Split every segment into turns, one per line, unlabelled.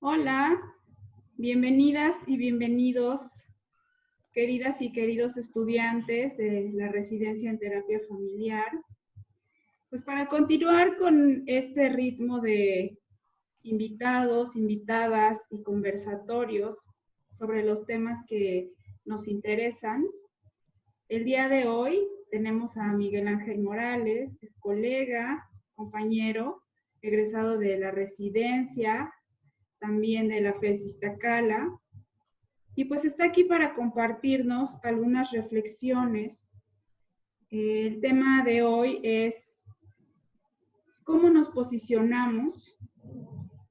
Hola, bienvenidas y bienvenidos, queridas y queridos estudiantes de la residencia en terapia familiar. Pues para continuar con este ritmo de invitados, invitadas y conversatorios sobre los temas que nos interesan, el día de hoy tenemos a Miguel Ángel Morales, es colega, compañero, egresado de la residencia, también de la FES Iztacala, y pues está aquí para compartirnos algunas reflexiones. El tema de hoy es cómo nos posicionamos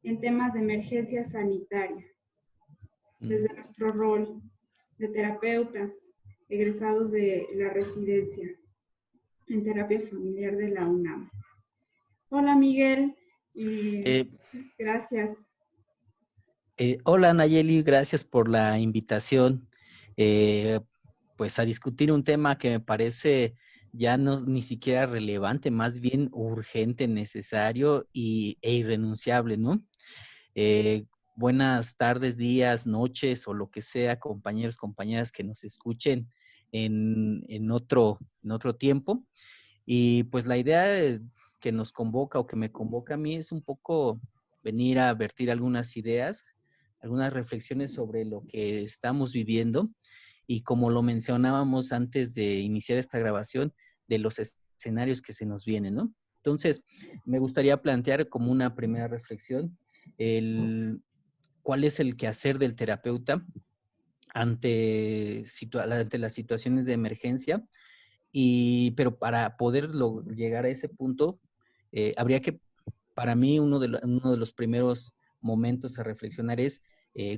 en temas de emergencia sanitaria, desde nuestro rol de terapeutas egresados de la residencia en terapia familiar de la UNAM. Hola Miguel,
Eh,
gracias.
Hola Nayeli, gracias por la invitación. eh, pues a discutir un tema que me parece ya no ni siquiera relevante, más bien urgente, necesario e irrenunciable, ¿no? Buenas tardes, días, noches o lo que sea, compañeros, compañeras que nos escuchen en otro tiempo. Y pues la idea que nos convoca o que me convoca a mí es un poco venir a vertir algunas ideas, algunas reflexiones sobre lo que estamos viviendo y como lo mencionábamos antes de iniciar esta grabación, de los escenarios que se nos vienen, ¿no? Entonces, me gustaría plantear como una primera reflexión cuál es el quehacer del terapeuta ante las situaciones de emergencia. Pero para poder llegar a ese punto, habría que, para mí, uno de los primeros momentos a reflexionar es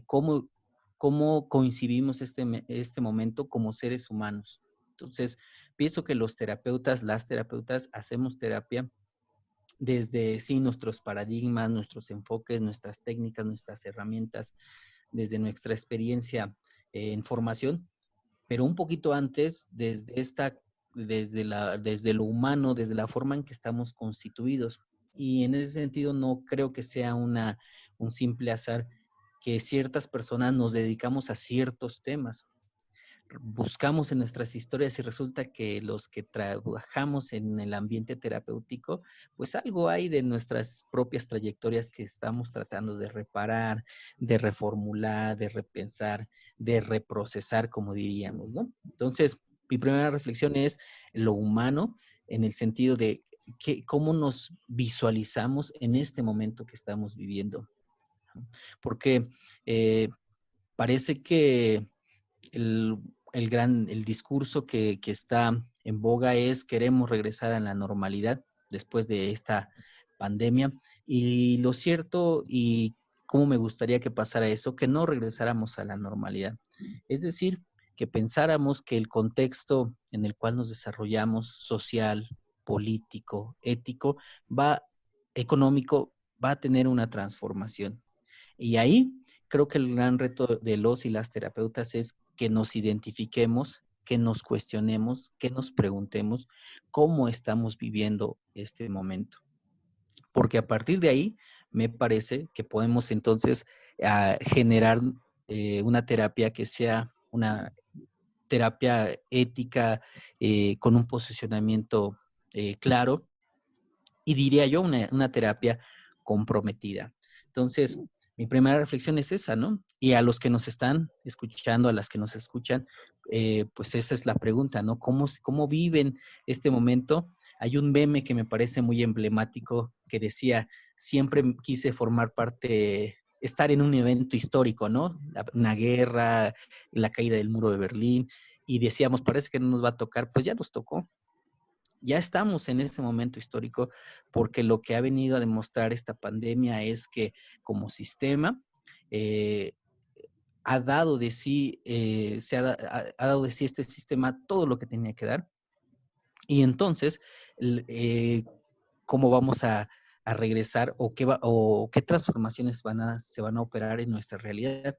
cómo coincidimos este momento como seres humanos. Entonces, pienso que las terapeutas, hacemos terapia desde, sí, nuestros paradigmas, nuestros enfoques, nuestras técnicas, nuestras herramientas, desde nuestra experiencia en formación, pero un poquito antes, desde lo humano, desde la forma en que estamos constituidos. Y en ese sentido no creo que sea un simple azar que ciertas personas nos dedicamos a ciertos temas. Buscamos en nuestras historias y resulta que los que trabajamos en el ambiente terapéutico, pues algo hay de nuestras propias trayectorias que estamos tratando de reparar, de reformular, de repensar, de reprocesar, como diríamos, ¿no? Entonces, mi primera reflexión es lo humano en el sentido de cómo nos visualizamos en este momento que estamos viviendo. Porque parece que el, el discurso que está en boga es queremos regresar a la normalidad después de esta pandemia. Y lo cierto, y cómo me gustaría que pasara eso, que no regresáramos a la normalidad. Es decir, que pensáramos que el contexto en el cual nos desarrollamos, social, político, ético, económico, va a tener una transformación. Y ahí creo que el gran reto de los y las terapeutas es que nos identifiquemos, que nos cuestionemos, que nos preguntemos cómo estamos viviendo este momento. Porque a partir de ahí me parece que podemos entonces generar una terapia que sea una terapia ética, con un posicionamiento claro, y diría yo una terapia comprometida. Entonces, mi primera reflexión es esa, ¿no? Y a los que nos están escuchando, a las que nos escuchan, pues esa es la pregunta, ¿no? ¿Cómo viven este momento? Hay un meme que me parece muy emblemático que decía, siempre quise formar parte, estar en un evento histórico, ¿no? Una guerra, la caída del muro de Berlín, y decíamos, parece que no nos va a tocar, pues ya nos tocó. Ya estamos en ese momento histórico porque lo que ha venido a demostrar esta pandemia es que como sistema eh, ha dado de sí, ha dado de sí este sistema todo lo que tenía que dar. Y entonces, ¿cómo vamos a regresar o qué transformaciones se van a operar en nuestra realidad?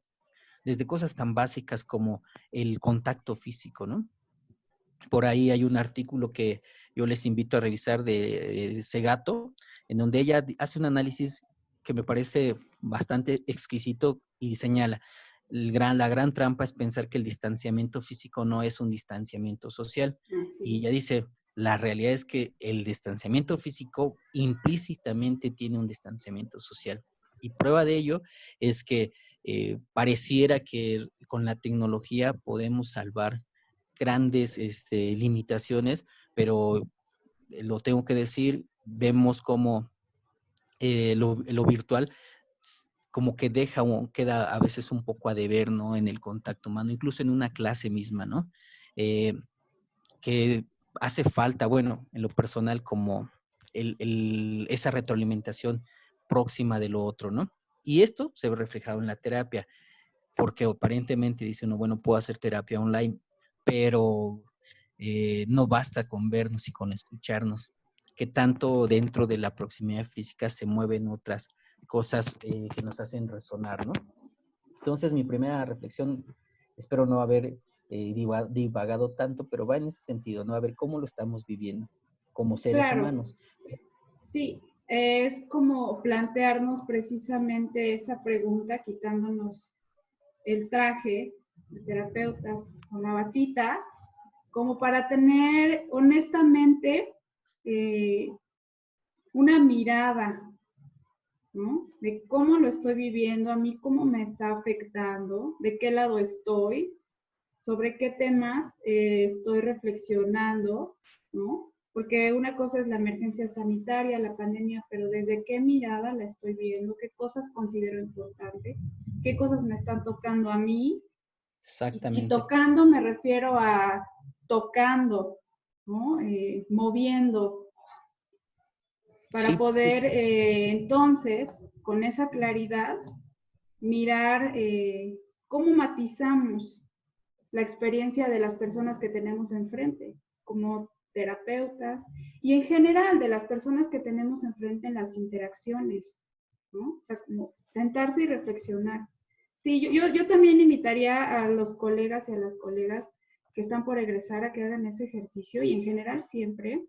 Desde cosas tan básicas como el contacto físico, ¿no? Por ahí hay un artículo que yo les invito a revisar de Segato, en donde ella hace un análisis que me parece bastante exquisito y señala, la gran trampa es pensar que el distanciamiento físico no es un distanciamiento social. Y
Así
ella dice, la realidad es que el distanciamiento físico implícitamente tiene un distanciamiento social. Y prueba de ello es que pareciera que con la tecnología podemos salvar grandes limitaciones, pero lo tengo que decir, vemos como lo virtual como que queda a veces un poco a deber, ¿no? En el contacto humano, incluso en una clase misma, ¿no? Eh, que hace falta, bueno, en lo personal, como esa retroalimentación próxima de lo otro, ¿no? Y esto se ve reflejado en la terapia, porque aparentemente dice uno, bueno, puedo hacer terapia online, pero no basta con vernos y con escucharnos, que tanto dentro de la proximidad física se mueven otras cosas que nos hacen resonar, ¿no? Entonces, mi primera reflexión, espero no haber divagado tanto, pero va en ese sentido, ¿no? A ver cómo lo estamos viviendo como seres
claro,
humanos.
sí, es como plantearnos precisamente esa pregunta, quitándonos el traje de terapeutas con la batita, como para tener honestamente eh, una mirada, ¿no? De cómo lo estoy viviendo, a mí cómo me está afectando, de qué lado estoy, sobre qué temas estoy reflexionando, ¿no? Porque una cosa es la emergencia sanitaria, la pandemia, pero desde qué mirada la estoy viendo, qué cosas considero importante, qué cosas me están tocando a mí. Y
Exactamente.
tocando me refiero a tocando, ¿no? Moviendo, para
Sí, sí,
poder entonces, con esa claridad, mirar cómo matizamos la experiencia de las personas que tenemos enfrente, como terapeutas, y en general de las personas que tenemos enfrente en las interacciones, ¿no? O sea, como sentarse y reflexionar. Sí, yo también invitaría a los colegas y a las colegas que están por egresar a que hagan ese ejercicio y en general siempre,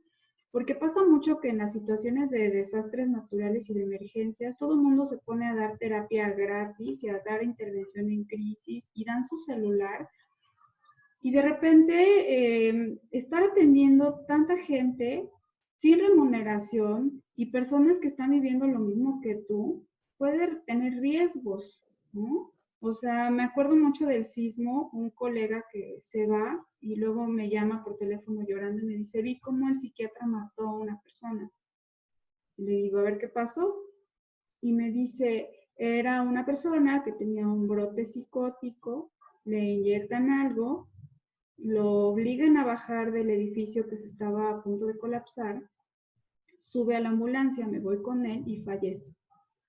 porque pasa mucho que en las situaciones de desastres naturales y de emergencias, todo el mundo se pone a dar terapia gratis y a dar intervención en crisis y dan su celular y de repente estar atendiendo tanta gente sin remuneración y personas que están viviendo lo mismo que tú, puede tener riesgos, ¿no? O sea, me acuerdo mucho del sismo, un colega que se va y luego me llama por teléfono llorando y me dice, vi cómo el psiquiatra mató a una persona. Y le digo, a ver qué pasó. Y me dice, era una persona que tenía un brote psicótico, le inyectan algo, lo obligan a bajar del edificio que se estaba a punto de colapsar, sube a la ambulancia, me voy con él y fallece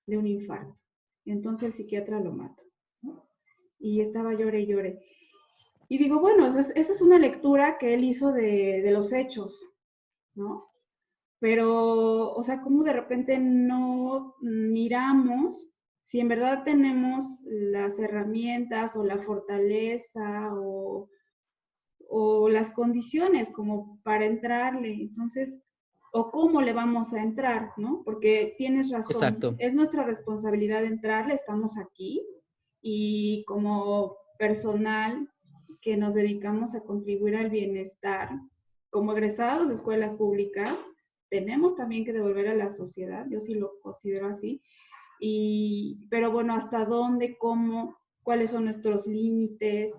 de un infarto. Entonces el psiquiatra lo mata, ¿no? Y estaba llore y llore. Y digo, bueno, esa es una lectura que él hizo de los hechos, ¿no? Pero, o sea, como de repente no miramos si en verdad tenemos las herramientas o la fortaleza o las condiciones como para entrarle. Entonces, o cómo le vamos a entrar, ¿no? Porque tienes razón,
exacto.
es nuestra responsabilidad entrarle, estamos aquí y como personal que nos dedicamos a contribuir al bienestar, como egresados de escuelas públicas, tenemos también que devolver a la sociedad, yo sí lo considero así, pero bueno, hasta dónde, cómo, cuáles son nuestros límites,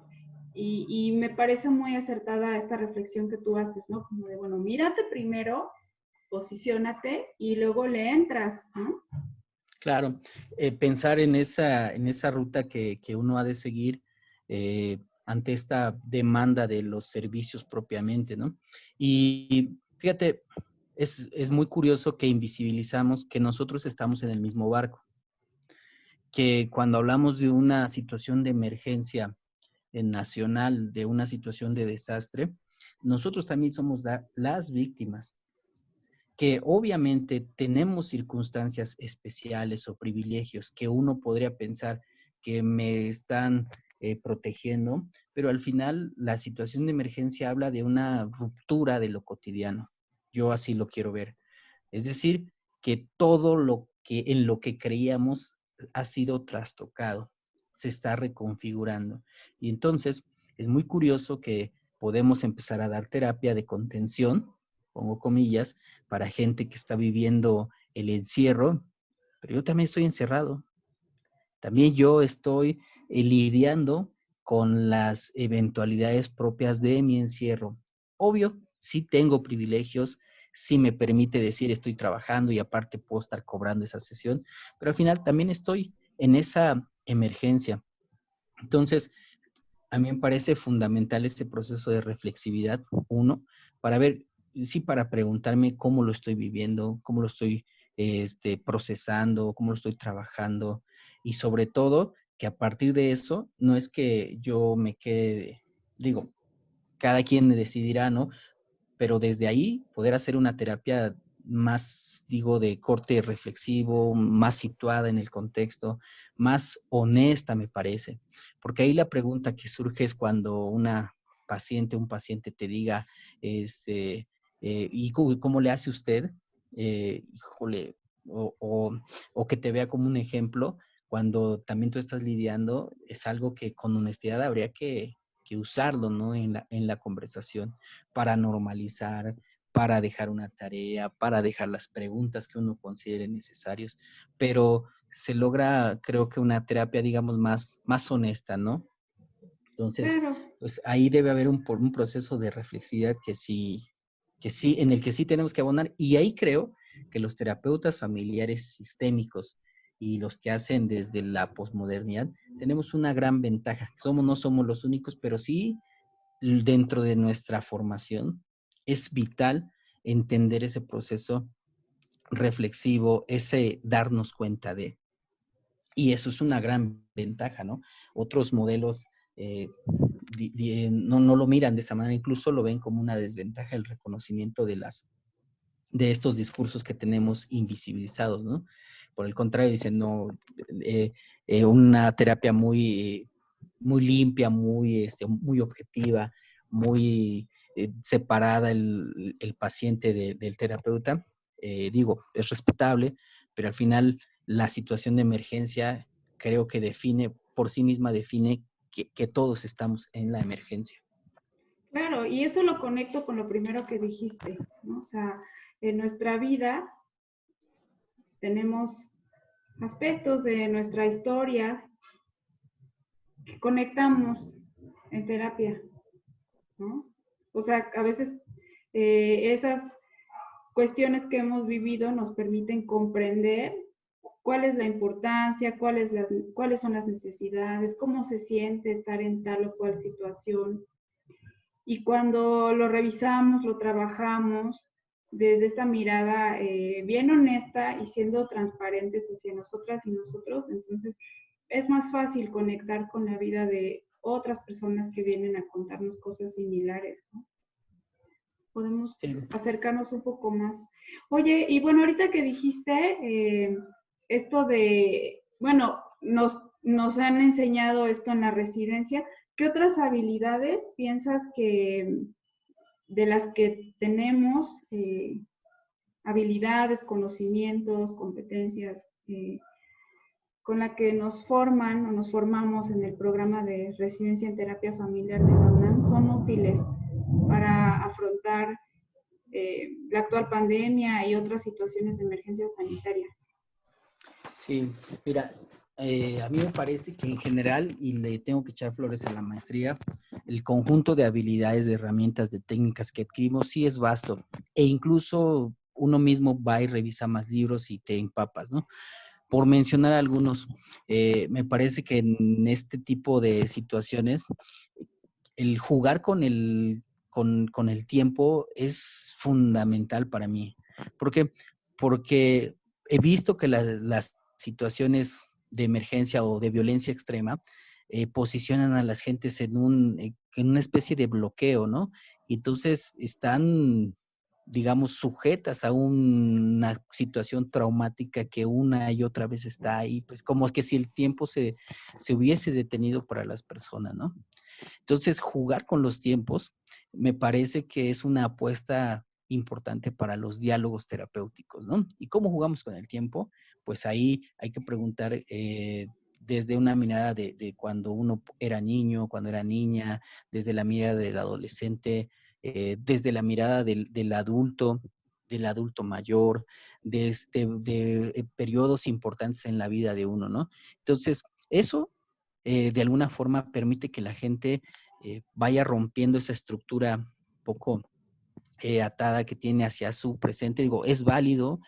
y me parece muy acertada esta reflexión que tú haces, ¿no? Como de, bueno, mírate primero, posiciónate y luego le entras, ¿no?
Claro, pensar en esa ruta que uno ha de seguir ante esta demanda de los servicios propiamente, ¿no? Y fíjate, es muy curioso que invisibilizamos que nosotros estamos en el mismo barco, que cuando hablamos de una situación de emergencia nacional, de una situación de desastre, nosotros también somos las víctimas, que obviamente tenemos circunstancias especiales o privilegios que uno podría pensar que me están protegiendo, pero al final la situación de emergencia habla de una ruptura de lo cotidiano. Yo así lo quiero ver. Es decir, que todo lo que en lo que creíamos ha sido trastocado, se está reconfigurando. Y entonces es muy curioso que podemos empezar a dar terapia de contención, pongo comillas, para gente que está viviendo el encierro, pero yo también estoy encerrado. También yo estoy lidiando con las eventualidades propias de mi encierro. Obvio, sí tengo privilegios, sí me permite decir estoy trabajando y aparte puedo estar cobrando esa sesión, pero al final también estoy en esa emergencia. Entonces, a mí me parece fundamental este proceso de reflexividad, uno, para ver, sí, para preguntarme cómo lo estoy viviendo, cómo lo estoy procesando, cómo lo estoy trabajando y sobre todo que a partir de eso no es que yo me quede, digo, cada quien decidirá, ¿no? Pero desde ahí poder hacer una terapia más, digo, de corte reflexivo, más situada en el contexto, más honesta, me parece. Porque ahí la pregunta que surge es cuando una paciente, un paciente te diga, ¿y cómo le hace usted? Híjole, o que te vea como un ejemplo, cuando también tú estás lidiando, es algo que con honestidad habría que usarlo, ¿no? En la conversación para normalizar, para dejar una tarea, para dejar las preguntas que uno considere necesarios, pero se logra, creo que una terapia, digamos, más honesta, ¿no? Entonces,
Claro.
pues ahí debe haber un proceso de reflexividad que sí, en el que sí tenemos que abonar. Y ahí creo que los terapeutas familiares sistémicos y los que hacen desde la posmodernidad, tenemos una gran ventaja. No somos los únicos, pero sí dentro de nuestra formación es vital entender ese proceso reflexivo, ese darnos cuenta de. Y eso es una gran ventaja, ¿no? Otros modelos no lo miran de esa manera, incluso lo ven como una desventaja el reconocimiento de estos discursos que tenemos invisibilizados, ¿no? Por el contrario, dicen, no, una terapia muy limpia, muy objetiva, muy separada el paciente del terapeuta, digo, es respetable, pero al final la situación de emergencia creo que por sí misma define que todos estamos en la emergencia.
Claro, y eso lo conecto con lo primero que dijiste, ¿no? O sea, en nuestra vida tenemos aspectos de nuestra historia que conectamos en terapia, ¿no? O sea, a veces esas cuestiones que hemos vivido nos permiten comprender cuál es la importancia, cuáles son las necesidades, cómo se siente estar en tal o cual situación. Y cuando lo revisamos, lo trabajamos desde esta mirada bien honesta y siendo transparentes hacia nosotras y nosotros, entonces es más fácil conectar con la vida de otras personas que vienen a contarnos cosas similares, ¿no? Podemos
Sí.
acercarnos un poco más. Oye, y bueno, ahorita que dijiste esto de, bueno, nos han enseñado esto en la residencia, ¿qué otras habilidades piensas que de las que tenemos, habilidades, conocimientos, competencias, con la que nos forman o nos formamos en el programa de residencia en terapia familiar de la UNAM, son útiles para afrontar la actual pandemia y otras situaciones de emergencia sanitaria?
Sí, mira, a mí me parece que en general, y le tengo que echar flores a la maestría, el conjunto de habilidades, de herramientas, de técnicas que adquirimos sí es vasto. E incluso uno mismo va y revisa más libros y te empapas, ¿no? Por mencionar algunos, me parece que en este tipo de situaciones, el jugar con el tiempo es fundamental para mí. ¿Por qué? Porque he visto que las situaciones de emergencia o de violencia extrema posicionan a las gentes en una especie de bloqueo, ¿no? Y entonces están, digamos, sujetas a una situación traumática que una y otra vez está ahí, pues como que si el tiempo se hubiese detenido para las personas, ¿no? Entonces, jugar con los tiempos me parece que es una apuesta importante para los diálogos terapéuticos, ¿no? ¿Y cómo jugamos con el tiempo? pues ahí hay que preguntar desde una mirada de cuando uno era niño, cuando era niña, desde la mirada del adolescente, desde la mirada del adulto mayor, de periodos importantes en la vida de uno, ¿no? Entonces, eso de alguna forma permite que la gente vaya rompiendo esa estructura poco atada que tiene hacia su presente. Digo, es válido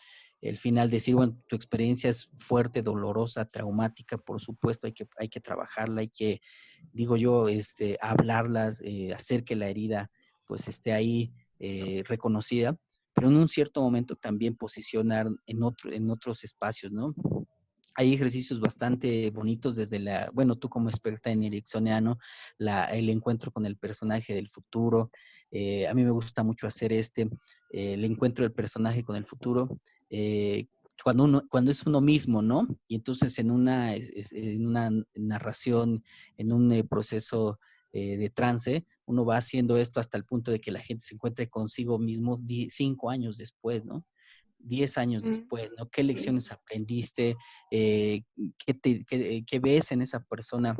el final decir, bueno, tu experiencia es fuerte, dolorosa, traumática, por supuesto, hay que trabajarla, hay que, digo yo, hablarlas, hacer que la herida pues esté ahí reconocida, pero en un cierto momento también posicionar en otros espacios, ¿no? Hay ejercicios bastante bonitos desde bueno, tú como experta en ericksoniano, el encuentro con el personaje del futuro. A mí me gusta mucho hacer el encuentro del personaje con el futuro. eh, cuando es uno mismo, ¿no? Y entonces en una narración, en un proceso de trance, uno va haciendo esto hasta el punto de que la gente se encuentre consigo mismo 5 años después, ¿no? 10 años después, ¿no? ¿Qué lecciones aprendiste? ¿Qué ves en esa persona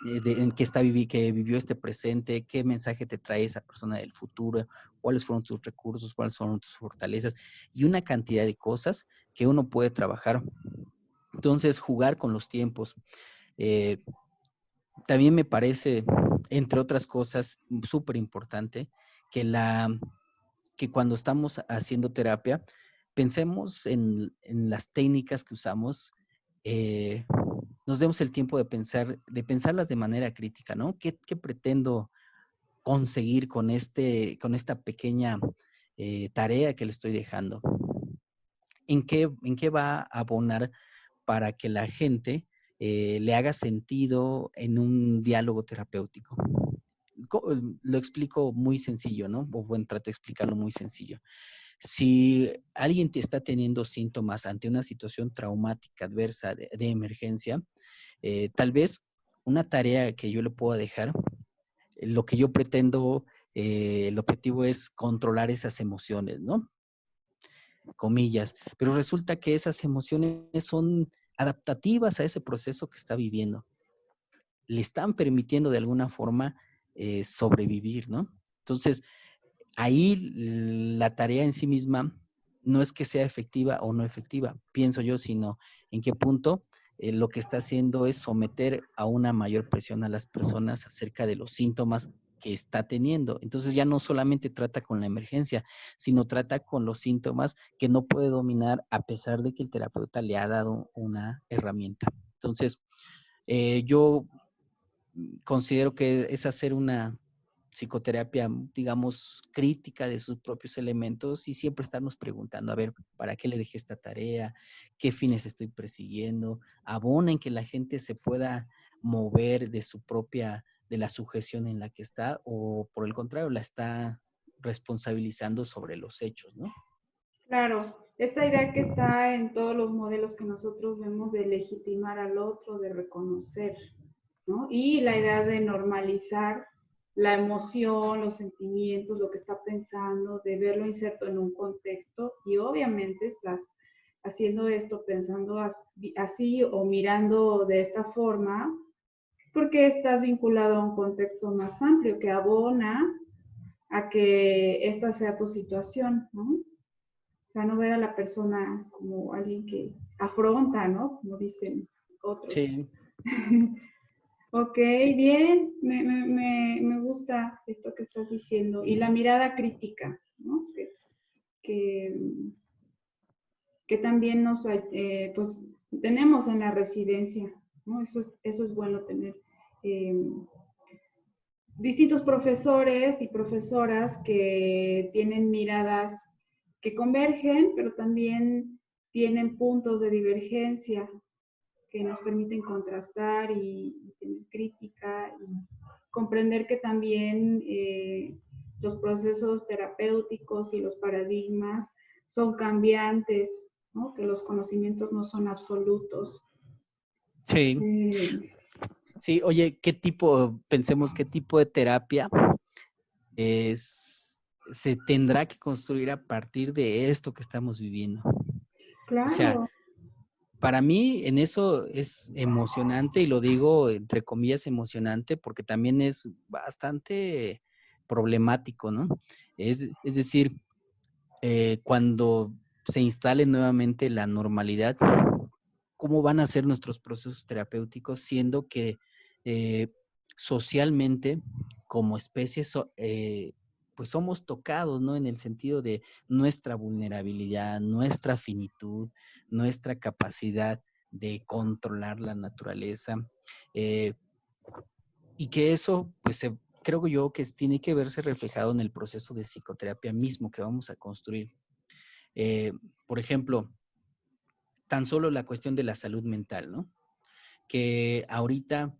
en que vivió este presente? ¿Qué mensaje te trae esa persona del futuro? ¿Cuáles fueron tus recursos? ¿Cuáles fueron tus fortalezas? Y una cantidad de cosas que uno puede trabajar. Entonces, jugar con los tiempos. Eh, También me parece, entre otras cosas, súper importante que cuando estamos haciendo terapia, pensemos en las técnicas que usamos, eh, nos demos el tiempo de pensarlas de manera crítica, ¿no? ¿Qué pretendo conseguir con esta pequeña tarea que le estoy dejando? ¿En qué va a abonar para que la gente le haga sentido en un diálogo terapéutico? Lo explico muy sencillo, ¿no? O bueno, trato de explicarlo muy sencillo. Si alguien te está teniendo síntomas ante una situación traumática, adversa, de emergencia, tal vez una tarea que yo le puedo dejar, lo que yo pretendo, el objetivo es controlar esas emociones, ¿no? Comillas, pero resulta que esas emociones son adaptativas a ese proceso que está viviendo. Le están permitiendo de alguna forma sobrevivir, ¿no? Entonces, ahí la tarea en sí misma no es que sea efectiva o no efectiva, pienso yo, sino en qué punto lo que está haciendo es someter a una mayor presión a las personas acerca de los síntomas que está teniendo. Entonces ya no solamente trata con la emergencia, sino trata con los síntomas que no puede dominar a pesar de que el terapeuta le ha dado una herramienta. Entonces, yo considero que es hacer una psicoterapia, digamos, crítica de sus propios elementos y siempre estarnos preguntando, a ver, ¿para qué le dejé esta tarea? ¿Qué fines estoy persiguiendo? ¿Abona en que la gente se pueda mover de la sujeción en la que está o por el contrario, la está responsabilizando sobre los hechos, ¿no?
Claro, esta idea que está en todos los modelos que nosotros vemos de legitimar al otro, de reconocer, ¿no? Y la idea de normalizar la emoción, los sentimientos, lo que está pensando, de verlo inserto en un contexto y obviamente estás haciendo esto pensando así o mirando de esta forma porque estás vinculado a un contexto más amplio que abona a que esta sea tu situación, ¿no? O sea, no ver a la persona como alguien que afronta, ¿no? Como dicen otros.
Sí,
Ok,
sí,
bien, me gusta esto que estás diciendo. Y la mirada crítica, ¿no? Que, que también pues, tenemos en la residencia, ¿no? Eso es bueno tener eh, distintos profesores y profesoras que tienen miradas que convergen, pero también tienen puntos de divergencia que nos permiten contrastar y tener crítica y comprender que también los procesos terapéuticos y los paradigmas son cambiantes, ¿no? Que los conocimientos no son absolutos.
sí.
Eh,
Sí, oye, pensemos qué tipo de terapia se tendrá que construir a partir de esto que estamos viviendo. O sea,
claro,
Para mí en eso es emocionante y lo digo entre comillas emocionante porque también es bastante problemático, ¿no? Es decir, cuando se instale nuevamente la normalidad, ¿cómo van a ser nuestros procesos terapéuticos siendo que eh, socialmente como especie pues somos tocados, ¿no? En el sentido de nuestra vulnerabilidad, nuestra finitud, nuestra capacidad de controlar la naturaleza, eh, y que eso, pues creo yo que tiene que verse reflejado en el proceso de psicoterapia mismo que vamos a construir. Eh, por ejemplo, tan solo la cuestión de la salud mental, ¿no? Que ahorita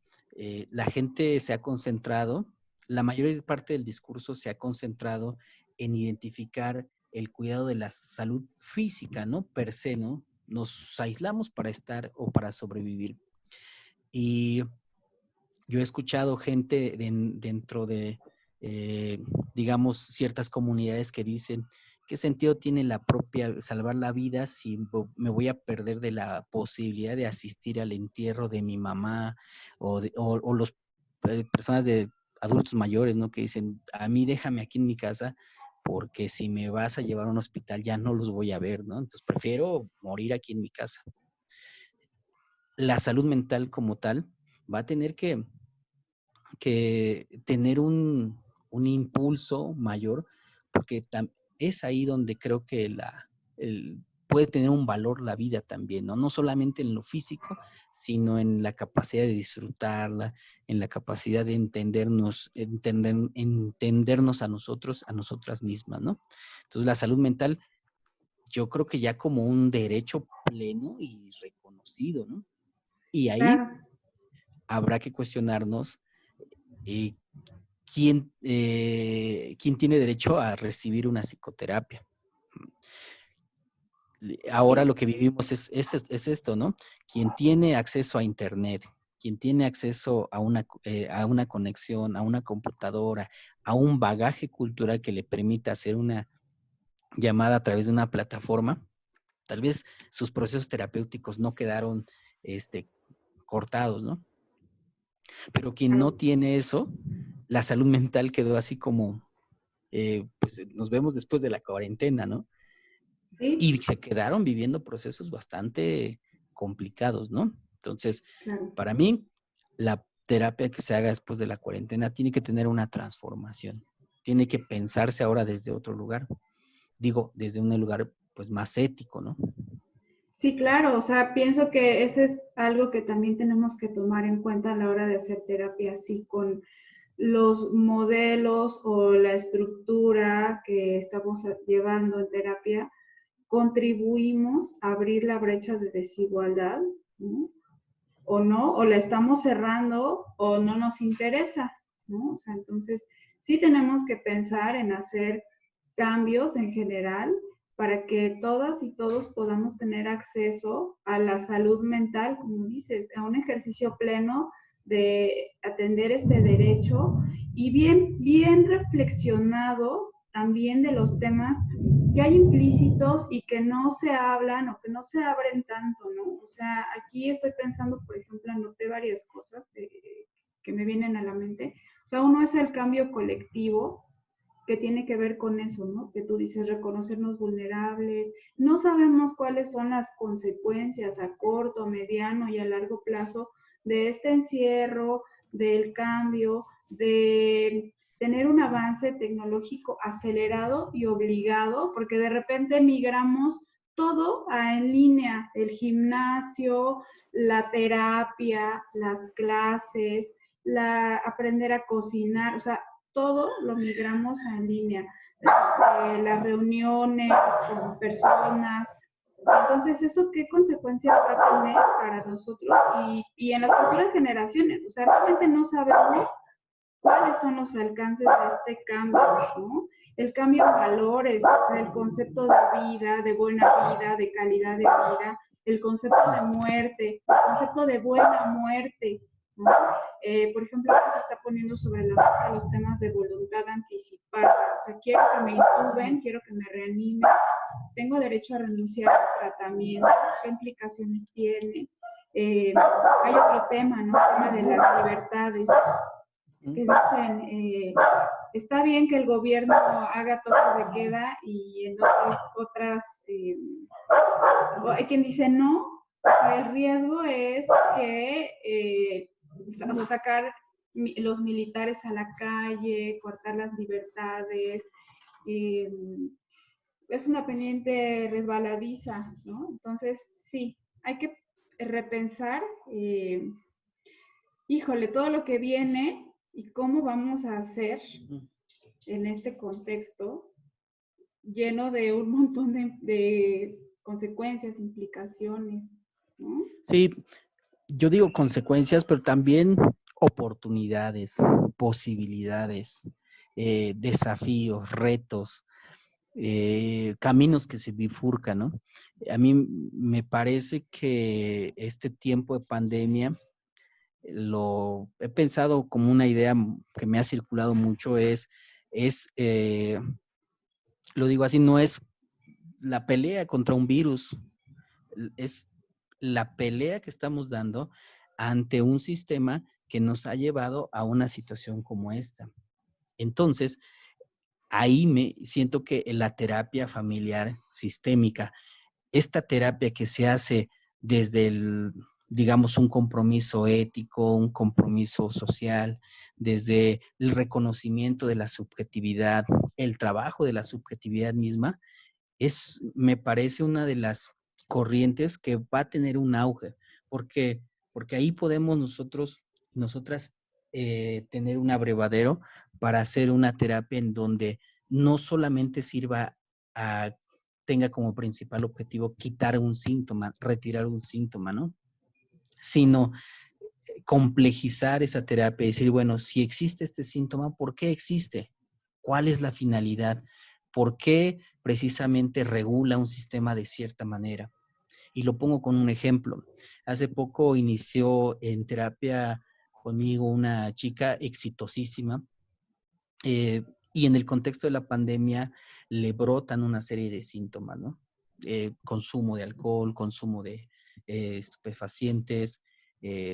la gente se ha concentrado, la mayor parte del discurso se ha concentrado en identificar el cuidado de la salud física, ¿no? Per se, ¿no? Nos aislamos para estar o para sobrevivir. Y yo he escuchado gente dentro de, digamos, ciertas comunidades que dicen, ¿qué sentido tiene la propia salvar la vida si me voy a perder de la posibilidad de asistir al entierro de mi mamá o los personas de adultos mayores, ¿no? Que dicen, a mí déjame aquí en mi casa porque si me vas a llevar a un hospital ya no los voy a ver, ¿no? Entonces prefiero morir aquí en mi casa. La salud mental como tal va a tener que tener un impulso mayor, porque es ahí donde creo que puede tener un valor la vida también, ¿no? No solamente en lo físico, sino en la capacidad de disfrutarla, en la capacidad de entendernos a nosotros, a nosotras mismas, ¿no? Entonces la salud mental, yo creo que ya como un derecho pleno y reconocido, ¿no? Y ahí
Claro.
habrá que cuestionarnos eh, quién tiene derecho a recibir una psicoterapia. Ahora
Sí,
lo que vivimos es esto, ¿no? Quien tiene acceso a Internet, quien tiene acceso a una conexión, a una computadora, a un bagaje cultural que le permita hacer una llamada a través de una plataforma, tal vez sus procesos terapéuticos no quedaron cortados, ¿no? Pero quien no
claro.
tiene eso, la salud mental quedó así como, pues nos vemos después de la cuarentena, ¿no?
Sí,
Y se quedaron viviendo procesos bastante complicados, ¿no? Entonces,
claro.
para mí, la terapia que se haga después de la cuarentena tiene que tener una transformación, tiene que pensarse ahora desde otro lugar, digo, desde un lugar pues más ético, ¿no?
Sí, claro, o sea, pienso que ese es algo que también tenemos que tomar en cuenta a la hora de hacer terapia, así con los modelos o la estructura que estamos llevando en terapia, contribuimos a abrir la brecha de desigualdad, ¿no? O no, o la estamos cerrando o no nos interesa, ¿no? O sea, entonces sí tenemos que pensar en hacer cambios en general para que todas y todos podamos tener acceso a la salud mental, como dices, a un ejercicio pleno de atender este derecho y bien reflexionado también de los temas que hay implícitos y que no se hablan o que no se abren tanto, ¿no? O sea, aquí estoy pensando, por ejemplo, anoté varias cosas que me vienen a la mente. O sea, uno es el cambio colectivo, que tiene que ver con eso, ¿no? Que tú dices, reconocernos vulnerables. No sabemos cuáles son las consecuencias a corto, mediano y a largo plazo de este encierro, del cambio, de tener un avance tecnológico acelerado y obligado, porque de repente migramos todo en línea, el gimnasio, la terapia, las clases, aprender a cocinar, o sea, todo lo migramos en línea, las reuniones con personas. Entonces, ¿eso qué consecuencias va a tener para nosotros y en las futuras generaciones? O sea, realmente no sabemos cuáles son los alcances de este cambio, ¿no? El cambio en valores, o sea, el concepto de vida, de buena vida, de calidad de vida, el concepto de muerte, el concepto de buena muerte, ¿no? Por ejemplo, se está poniendo sobre la mesa los temas de voluntad anticipada. O sea, quiero que me intuben, quiero que me reanimen, tengo derecho a renunciar al tratamiento, qué implicaciones tiene. Hay otro tema, ¿no? El tema de las libertades, que dicen, está bien que el gobierno haga toques de queda y en otras, hay quien dice no, el riesgo es que sacar los militares a la calle, cortar las libertades, es una pendiente resbaladiza, ¿no? Entonces, sí, hay que repensar, híjole, todo lo que viene y cómo vamos a hacer en este contexto lleno de un montón de consecuencias, implicaciones, ¿no?
Sí, yo digo consecuencias, pero también oportunidades, posibilidades, desafíos, retos, caminos que se bifurcan, ¿no? A mí me parece que este tiempo de pandemia, lo he pensado como una idea que me ha circulado mucho, es lo digo así, no es la pelea contra un virus, es la pelea que estamos dando ante un sistema que nos ha llevado a una situación como esta. Entonces, ahí me siento que la terapia familiar sistémica, esta terapia que se hace desde digamos, un compromiso ético, un compromiso social, desde el reconocimiento de la subjetividad, el trabajo de la subjetividad misma, me parece una de las corrientes que va a tener un auge, porque, porque ahí podemos nosotras tener un abrevadero para hacer una terapia en donde no solamente tenga como principal objetivo quitar un síntoma, retirar un síntoma, ¿no? Sino complejizar esa terapia y decir, bueno, si existe este síntoma, ¿por qué existe? ¿Cuál es la finalidad? ¿Por qué precisamente regula un sistema de cierta manera? Y lo pongo con un ejemplo. Hace poco inició en terapia conmigo una chica exitosísima, y en el contexto de la pandemia le brotan una serie de síntomas, ¿no? Consumo de alcohol, consumo de estupefacientes,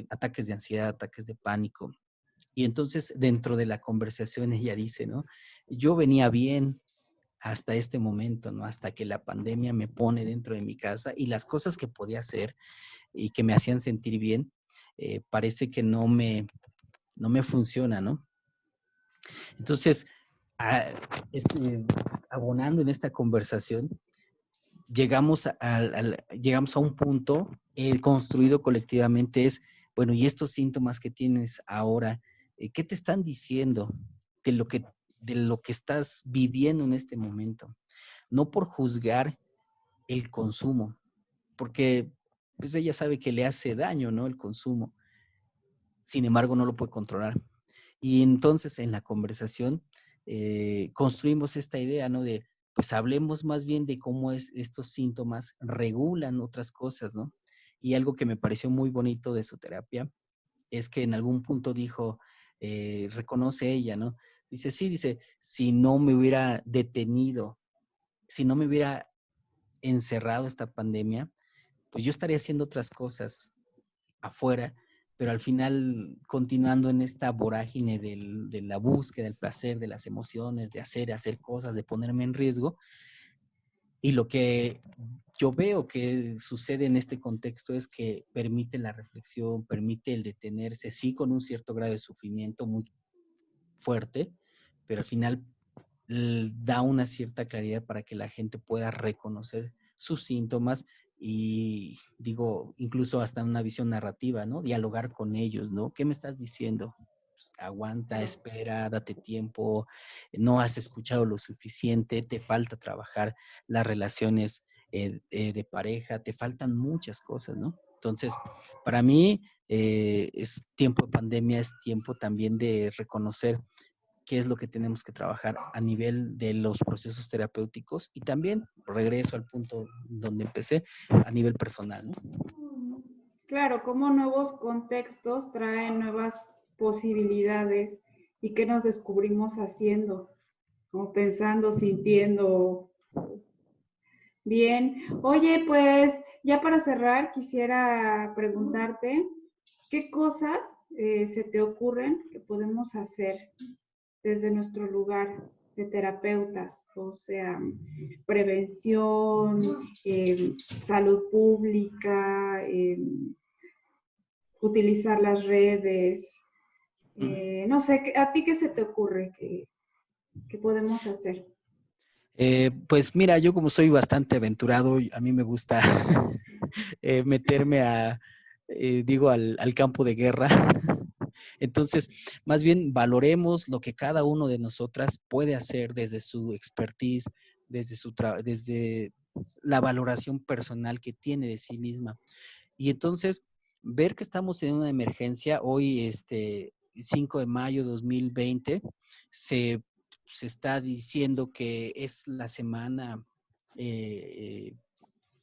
ataques de ansiedad, ataques de pánico. Y entonces dentro de la conversación ella dice, ¿no? Yo venía bien hasta este momento, ¿no? Hasta que la pandemia me pone dentro de mi casa y las cosas que podía hacer y que me hacían sentir bien, parece que no me funciona, ¿no? Entonces, a, abonando en esta conversación, llegamos a un punto construido colectivamente es, bueno, y estos síntomas que tienes ahora, ¿qué te están diciendo de de lo que estás viviendo en este momento? No por juzgar el consumo, porque pues ella sabe que le hace daño, ¿no? El consumo. Sin embargo, no lo puede controlar. Y entonces en la conversación construimos esta idea, ¿no? De, pues hablemos más bien de cómo estos síntomas regulan otras cosas, ¿no? Y algo que me pareció muy bonito de su terapia es que en algún punto dijo, reconoce ella, ¿no? Dice, sí, dice, si no me hubiera detenido, si no me hubiera encerrado esta pandemia, pues yo estaría haciendo otras cosas afuera, pero al final continuando en esta vorágine de la búsqueda, del placer, de las emociones, de hacer cosas, de ponerme en riesgo. Y lo que yo veo que sucede en este contexto es que permite la reflexión, permite el detenerse, sí con un cierto grado de sufrimiento muy fuerte, pero al final da una cierta claridad para que la gente pueda reconocer sus síntomas y digo, incluso hasta una visión narrativa, ¿no? Dialogar con ellos, ¿no? ¿Qué me estás diciendo? Pues, aguanta, espera, date tiempo, no has escuchado lo suficiente, te falta trabajar las relaciones de pareja, te faltan muchas cosas, ¿no? Entonces, para mí es tiempo de pandemia, es tiempo también de reconocer qué es lo que tenemos que trabajar a nivel de los procesos terapéuticos y también, regreso al punto donde empecé, a nivel personal, ¿no?
Claro, cómo nuevos contextos traen nuevas posibilidades y qué nos descubrimos haciendo, como pensando, sintiendo. Bien. Oye, pues ya para cerrar, quisiera preguntarte, ¿qué cosas se te ocurren que podemos hacer desde nuestro lugar de terapeutas? O sea, prevención, salud pública, utilizar las redes. No sé, ¿a ti qué se te ocurre que podemos hacer?
Pues mira, yo como soy bastante aventurado, a mí me gusta meterme digo, al campo de guerra. Entonces, más bien valoremos lo que cada uno de nosotras puede hacer desde su expertise, desde la valoración personal que tiene de sí misma. Y entonces, ver que estamos en una emergencia, hoy, 5 de mayo de 2020, se, se está diciendo que es la semana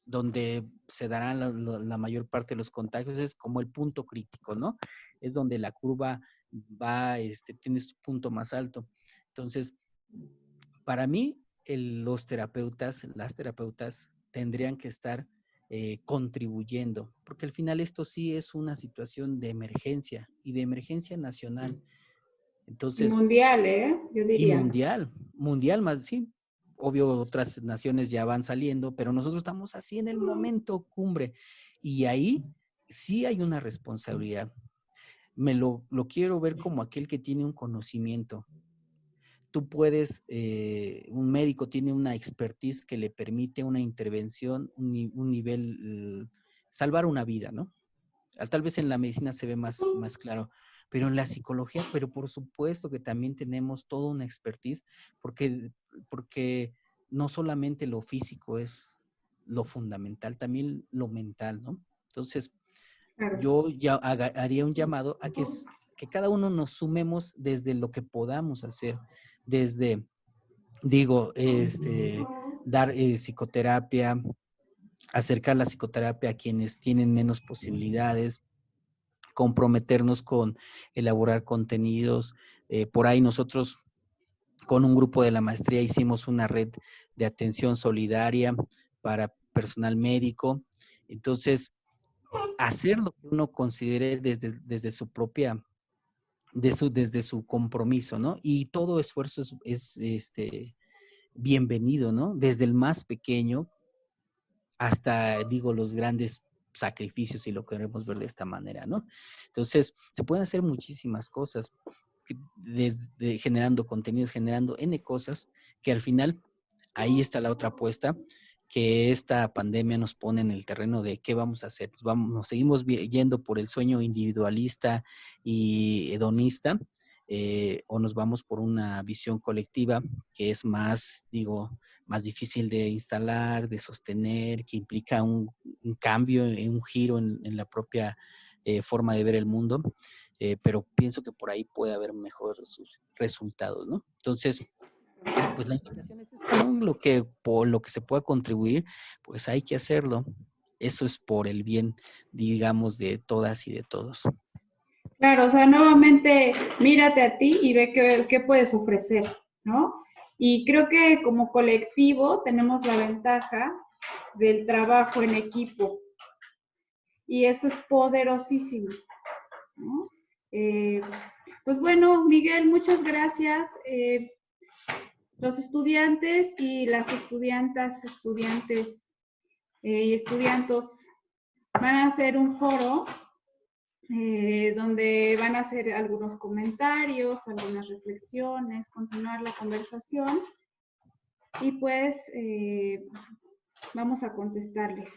donde se dará la mayor parte de los contagios, es como el punto crítico, ¿no? Es donde la curva va, tiene su punto más alto. Entonces, para mí, las terapeutas tendrían que estar contribuyendo, porque al final esto sí es una situación de emergencia y de emergencia nacional.
Y
Entonces,
mundial, ¿eh? Yo
y
diría.
mundial más, sí. Obvio, otras naciones ya van saliendo, pero nosotros estamos así en el momento cumbre. Y ahí sí hay una responsabilidad. Lo quiero ver como aquel que tiene un conocimiento. Tú puedes, un médico tiene una expertise que le permite una intervención, un nivel, salvar una vida, ¿no? Tal vez en la medicina se ve más claro, pero en la psicología, pero por supuesto que también tenemos toda una expertise, porque no solamente lo físico es lo fundamental, también lo mental, ¿no? Entonces,
Claro.
yo ya haría un llamado a que cada uno nos sumemos desde lo que podamos hacer, desde, digo, dar psicoterapia, acercar la psicoterapia a quienes tienen menos posibilidades, comprometernos con elaborar contenidos. Por ahí nosotros con un grupo de la maestría hicimos una red de atención solidaria para personal médico. Entonces, hacer lo que uno considere desde su propia, desde su compromiso, ¿no? Y todo esfuerzo es bienvenido, ¿no? Desde el más pequeño hasta, digo, los grandes sacrificios, si lo queremos ver de esta manera, ¿no? Entonces, se pueden hacer muchísimas cosas, desde generando contenidos, generando N cosas, que al final, ahí está la otra apuesta, que esta pandemia nos pone en el terreno de qué vamos a hacer. Nos seguimos yendo por el sueño individualista y hedonista, o nos vamos por una visión colectiva que es más, digo, más difícil de instalar, de sostener, que implica un cambio, un giro en la propia forma de ver el mundo, pero pienso que por ahí puede haber mejores resultados, ¿no? Entonces, pues la invitación es esa, ¿no? Por lo que se pueda contribuir, pues hay que hacerlo. Eso es por el bien, digamos, de todas y de todos.
Claro, o sea, nuevamente mírate a ti y ve qué puedes ofrecer, ¿no? Y creo que como colectivo tenemos la ventaja del trabajo en equipo y eso es poderosísimo, ¿no? Eh, pues bueno, Miguel, muchas gracias. Los estudiantes y las estudiantas, estudiantes y estudiantos van a hacer un foro donde van a hacer algunos comentarios, algunas reflexiones, continuar la conversación y pues vamos a contestarles.